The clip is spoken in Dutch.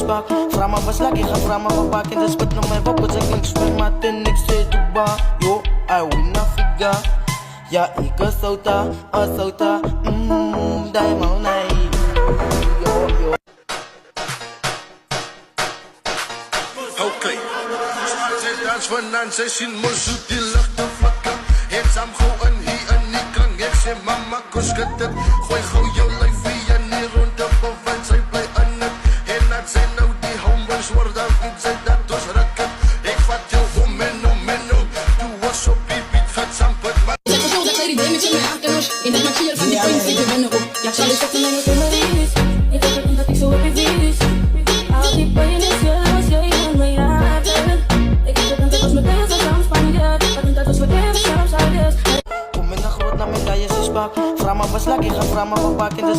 pak. Vraag me was lagi, ga vraag me wat pak. En de spit nog mijn wappers, ik niks met maat en niks zit op ba. Yo, I win a figure. Ja, ik is sauta, diamond night. Yo. Okay. Dans van sy sien mos hoe die ligte flikker. Het saam gou in hier in die kring. Ek sê mama kom skud dit. Gooi gou jou lyfie in die ronde bevind sy bly in het. En dat sy nou die homeboys word dan vind sy dat ons ruk het. Ek vat jou om en om. Toe was op die beat gaat saam met my. Zeg maar zo dat zij die damage in mijn achterhoofd. In dat markier van die pijn zit er binnen op. Ja, ik zal eens zetten en ik ben is. Ik heb het omdat ik zo happy is. Al die pijn is juist, jij aan mij raken. Ik heb het omdat als mijn beeld is aan Spanje. Dat omdat als mijn beeld is aan Zuiders. Kom in de groot naar medailles is pak. Vraag me was lagi, ga vraag me wat pak. En de